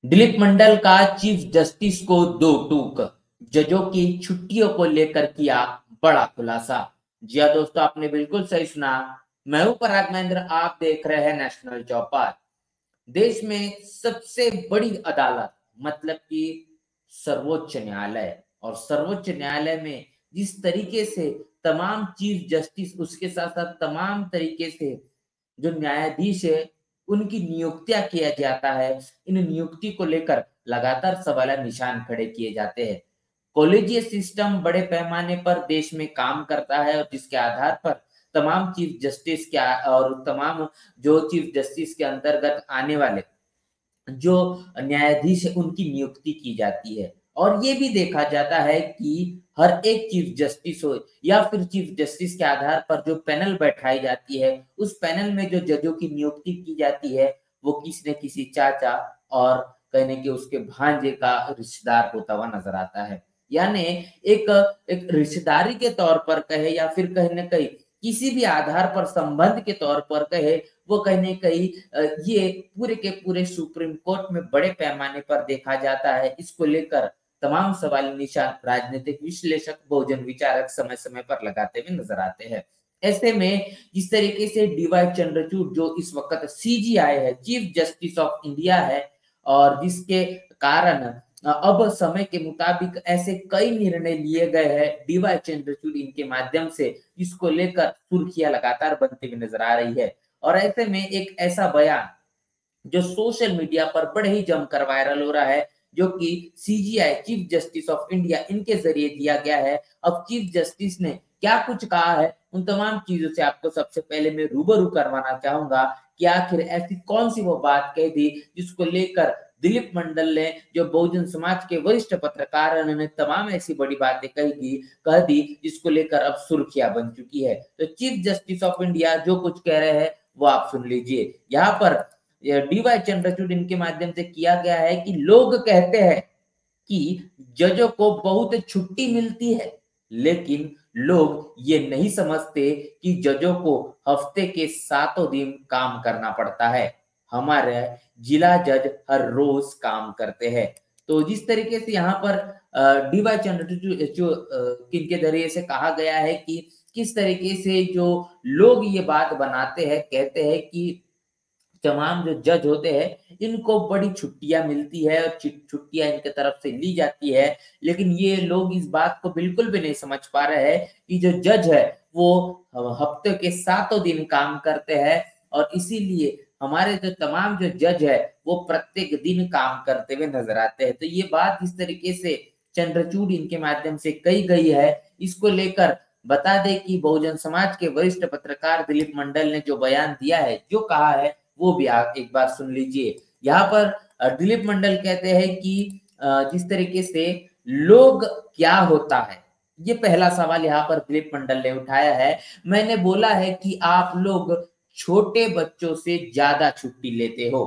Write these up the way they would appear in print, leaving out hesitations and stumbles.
दिलीप मंडल का chief justice को दो टूक। जजों की छुट्टियों को लेकर किया बड़ा खुलासा। जी हाँ दोस्तों, आपने बिल्कुल सही सुना। मैं हूं पराग महेंद्र, आप देख रहे हैं नेशनल चौपाल। देश में सबसे बड़ी अदालत मतलब कि सर्वोच्च न्यायालय, और सर्वोच्च न्यायालय में जिस तरीके से तमाम चीफ जस्टिस, उसके साथ साथ तमाम तरीके से जो न्यायाधीश है, उनकी नियुक्तियां किया जाता है। इन नियुक्ति को लेकर लगातार सवाल निशान खड़े किए जाते हैं। कॉलेजियल सिस्टम बड़े पैमाने पर देश में काम करता है, और जिसके आधार पर तमाम चीफ जस्टिस के और तमाम जो चीफ जस्टिस के अंतर्गत आने वाले जो न्यायाधीश है, उनकी नियुक्ति की जाती है। और ये भी देखा जाता है कि हर एक चीफ जस्टिस हो या फिर चीफ जस्टिस के आधार पर जो पैनल बैठाई जाती है, उस पैनल में जो जजों की नियुक्ति की जाती है, वो किसी न किसी चाचा और कहने के उसके भांजे का रिश्तेदार होता हुआ नजर आता है। यानी एक एक रिश्तेदारी के तौर पर कहे या फिर कहीं न कहीं किसी भी आधार पर संबंध के तौर पर कहे, वो कहीं न कहीं ये पूरे के पूरे सुप्रीम कोर्ट में बड़े पैमाने पर देखा जाता है। इसको लेकर तमाम सवाल निशान राजनीतिक विश्लेषक, बहुजन विचारक समय समय पर लगाते हुए नजर आते हैं। ऐसे में जिस तरीके से डीवाई चंद्रचूड़ जो इस वक्त सीजीआई है, चीफ जस्टिस ऑफ इंडिया है, और जिसके कारण अब समय के मुताबिक ऐसे कई निर्णय लिए गए हैं डीवाई चंद्रचूड़ इनके माध्यम से, इसको लेकर सुर्खियां लगातार बनती हुई नजर आ रही है। और ऐसे में एक ऐसा बयान जो सोशल मीडिया पर बड़े ही जमकर वायरल हो रहा है, जो कि CGI chief justice of India इनके जरिए दिया गया है। अब चीफ जस्टिस ने क्या कुछ कहा है, उन तमाम चीजों से आपको सबसे पहले मैं रूबरू करवाना चाहूंगा कि आखिर ऐसी कौन सी वो बात कह दी जिसको लेकर दिलीप मंडल ने, जो बहुजन समाज के वरिष्ठ पत्रकार, उन्होंने तमाम ऐसी बड़ी बातें कह दी जिसको लेकर अब सुर्खियां बन चुकी है। तो चीफ जस्टिस ऑफ इंडिया जो कुछ कह रहे हैं वो आप सुन लीजिए। यहाँ पर डीवाई चंद्रचूड़ इनके माध्यम से किया गया है कि लोग कहते हैं कि जजों को बहुत छुट्टी मिलती है, लेकिन लोग ये नहीं समझते कि जजों को हफ्ते के 7 दिन काम करना पड़ता है। हमारे जिला जज हर रोज काम करते हैं। तो जिस तरीके से यहाँ पर डीवाई चंद्रचूड़ किनके जरिए से कहा गया है कि किस तरीके से जो लोग ये बात बनाते हैं, कहते हैं कि तमाम जो जज होते हैं इनको बड़ी छुट्टियां मिलती है और छुट्टियां इनके तरफ से ली जाती है, लेकिन ये लोग इस बात को बिल्कुल भी नहीं समझ पा रहे हैं कि जो जज है वो हफ्ते के 7 दिन काम करते हैं, और इसीलिए हमारे जो तमाम जो जज है वो प्रत्येक दिन काम करते हुए नजर आते हैं। तो ये बात इस तरीके से चंद्रचूड़ इनके माध्यम से कही गई है। इसको लेकर बता दें कि बहुजन समाज के वरिष्ठ पत्रकार दिलीप मंडल ने जो बयान दिया है, जो कहा है, वो भी आप एक बार सुन लीजिए। यहाँ पर दिलीप मंडल कहते हैं कि जिस तरीके से लोग क्या होता है, ये पहला सवाल यहाँ पर दिलीप मंडल ने उठाया है। मैंने बोला है कि आप लोग छोटे बच्चों से ज्यादा छुट्टी लेते हो,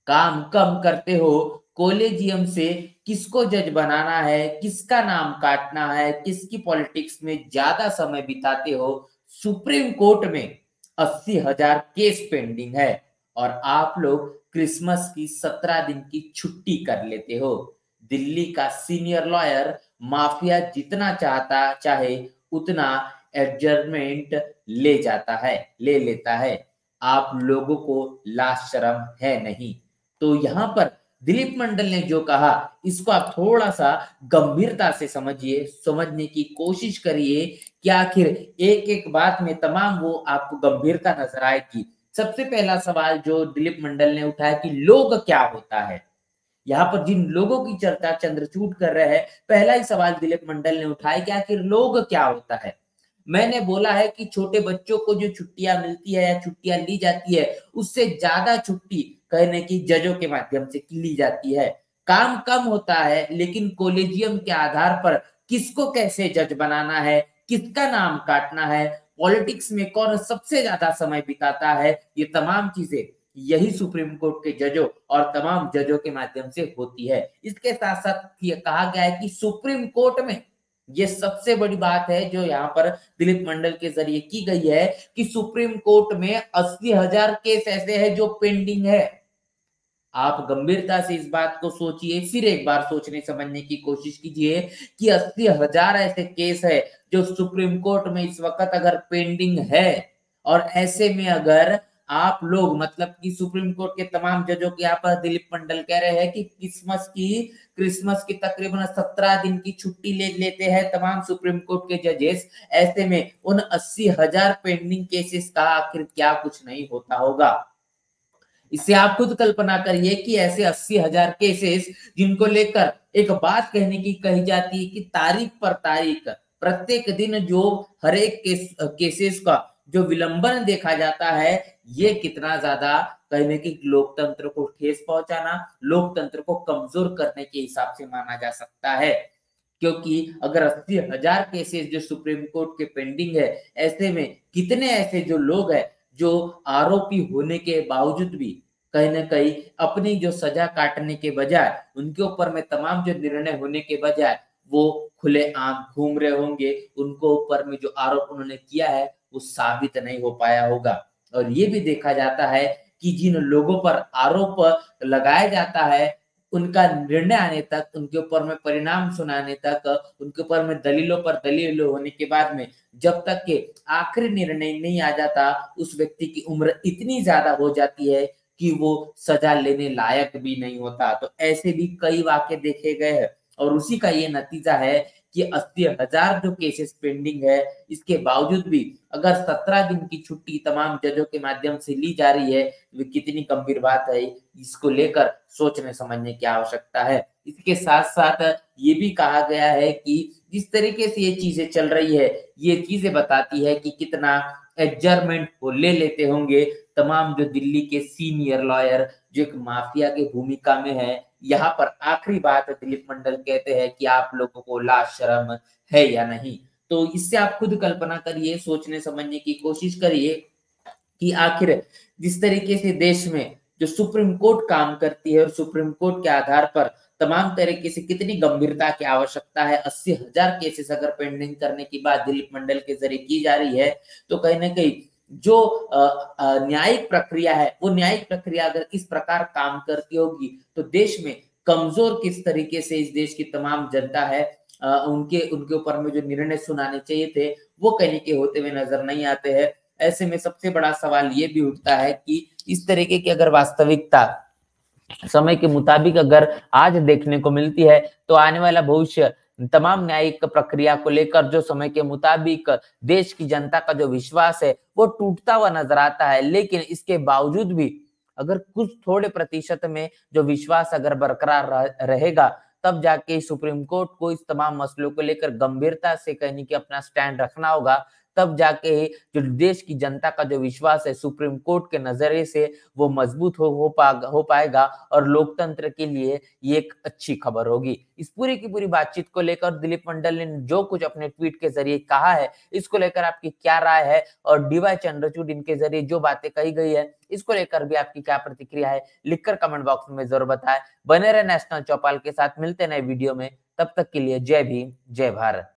काम कम करते हो, कॉलेजियम से किसको जज बनाना है, किसका नाम काटना है, किसकी पॉलिटिक्स में ज्यादा समय बिताते हो। सुप्रीम कोर्ट में 80,000 केस पेंडिंग है, और आप लोग क्रिसमस की 17 दिन की छुट्टी कर लेते हो। दिल्ली का सीनियर लॉयर माफिया जितना चाहे उतना एडजर्नमेंट ले लेता है। आप लोगों को लाज शर्म है नहीं। तो यहाँ पर दिलीप मंडल ने जो कहा, इसको आप थोड़ा सा गंभीरता से समझिए, समझने की कोशिश करिए कि आखिर एक एक बात में तमाम वो आपको गंभीरता नजर आएगी। सबसे पहला सवाल जो दिलीप मंडल ने उठाया कि लोग क्या होता है, यहाँ पर जिन लोगों की चर्चा चंद्रचूड़ कर रहे हैं, पहला ही सवाल दिलीप मंडल ने उठाया कि आखिर लोग क्या होता है। मैंने बोला है कि छोटे बच्चों को जो छुट्टियां मिलती है या छुट्टियां ली जाती है, उससे ज्यादा छुट्टी कहने की जजों के माध्यम से ली जाती है। काम कम होता है, लेकिन कॉलेजियम के आधार पर किसको कैसे जज बनाना है, किसका नाम काटना है, पॉलिटिक्स में कौन सबसे ज्यादा समय बिताता है, ये तमाम चीजें यही सुप्रीम कोर्ट के जजों और तमाम जजों के माध्यम से होती है। इसके साथ साथ ये कहा गया है कि सुप्रीम कोर्ट में ये सबसे बड़ी बात है जो यहाँ पर दिलीप मंडल के जरिए की गई है कि सुप्रीम कोर्ट में 80,000 केस ऐसे हैं जो पेंडिंग है। आप गंभीरता से इस बात को सोचिए, फिर एक बार सोचने समझने की कोशिश कीजिए कि 80,000 ऐसे केस है जो सुप्रीम कोर्ट में इस वक्त अगर पेंडिंग है, और ऐसे में अगर आप लोग मतलब कि सुप्रीम कोर्ट के तमाम जजों के यहाँ पर दिलीप मंडल कह रहे हैं कि क्रिसमस की तकरीबन 17 दिन की छुट्टी ले लेते हैं तमाम सुप्रीम कोर्ट के जजेस। ऐसे में उन 80,000 पेंडिंग केसेस का आखिर क्या कुछ नहीं होता होगा। इससे आप खुद कल्पना करिए कि ऐसे 80,000 केसेस जिनको लेकर एक बात कहने की कही जाती है कि तारीख पर तारीख प्रत्येक दिन जो हर एक केसेस का जो विलंबन देखा जाता है, ये कितना ज्यादा कहने की लोकतंत्र को ठेस पहुंचाना, लोकतंत्र को कमजोर करने के हिसाब से माना जा सकता है। क्योंकि अगर 80,000 केसेस जो सुप्रीम कोर्ट के पेंडिंग है, ऐसे में कितने ऐसे जो लोग हैं जो आरोपी होने के बावजूद भी कहीं ना कहीं अपनी जो सजा काटने के बजाय उनके ऊपर में तमाम जो निर्णय होने के बजाय वो खुले आम घूम रहे होंगे, उनको ऊपर में जो आरोप उन्होंने किया है वो साबित नहीं हो पाया होगा। और ये भी देखा जाता है कि जिन लोगों पर आरोप लगाया जाता है, उनका निर्णय आने तक, उनके ऊपर में परिणाम सुनाने तक, उनके ऊपर में दलीलों पर दलील होने के बाद में जब तक के आखिरी निर्णय नहीं आ जाता, उस व्यक्ति की उम्र इतनी ज्यादा हो जाती है कि वो सजा लेने लायक भी नहीं होता। तो ऐसे भी कई वाक्य देखे गए हैं और उसी का ये नतीजा है कि 80,000 जो केसेस पेंडिंग है, इसके बावजूद भी अगर 17 दिन की छुट्टी तमाम जजों के माध्यम से ली जा रही है, वे कितनी गंभीर बात है, इसको लेकर सोचने समझने की आवश्यकता है। इसके साथ साथ ये भी कहा गया है कि जिस तरीके से ये चीजें चल रही है, ये चीजें बताती है कि कितना एडजर्नमेंट वो ले लेते होंगे तमाम जो दिल्ली के सीनियर लॉयर जो एक माफिया की भूमिका में है। यहाँ पर आखिरी बात दिलीप मंडल कहते हैं कि आप लोगों को लाज शर्म है या नहीं। तो इससे आप खुद कल्पना करिए, सोचने समझने की कोशिश करिए कि आखिर जिस तरीके से देश में जो सुप्रीम कोर्ट काम करती है और सुप्रीम कोर्ट के आधार पर तमाम तरीके से कितनी गंभीरता की आवश्यकता है, 80,000 केसेस अगर पेंडिंग करने की बात दिलीप मंडल के जरिए की जा रही है, तो कहीं ना कहीं जो न्यायिक प्रक्रिया है, वो न्यायिक प्रक्रिया अगर इस प्रकार काम करती होगी तो देश में कमजोर किस तरीके से इस देश की तमाम जनता है, उनके उनके ऊपर में जो निर्णय सुनाने चाहिए थे वो कहीं के होते हुए नजर नहीं आते हैं। ऐसे में सबसे बड़ा सवाल ये भी उठता है कि इस तरीके की अगर वास्तविकता समय के मुताबिक अगर आज देखने को मिलती है, तो आने वाला भविष्य तमाम न्यायिक प्रक्रिया को लेकर जो समय के मुताबिक देश की जनता का जो विश्वास है वो टूटता हुआ नजर आता है। लेकिन इसके बावजूद भी अगर कुछ थोड़े प्रतिशत में जो विश्वास अगर बरकरार रहेगा, तब जाके सुप्रीम कोर्ट को इस तमाम मसलों को लेकर गंभीरता से कहने की अपना स्टैंड रखना होगा। तब जाके जो देश की जनता का जो विश्वास है सुप्रीम कोर्ट के नजरिए से वो मजबूत हो पाएगा और लोकतंत्र के लिए ये एक अच्छी खबर होगी। इस पूरी की पूरी बातचीत को लेकर दिलीप मंडल ने जो कुछ अपने ट्वीट के जरिए कहा है, इसको लेकर आपकी क्या राय है, और डीवाई चंद्रचूड़ इनके जरिए जो बातें कही गई है, इसको लेकर भी आपकी क्या प्रतिक्रिया है, लिखकर कमेंट बॉक्स में जरूर बताएं। बने रहे नेशनल चौपाल के साथ, मिलते नए वीडियो में, तब तक के लिए जय भीम, जय भारत।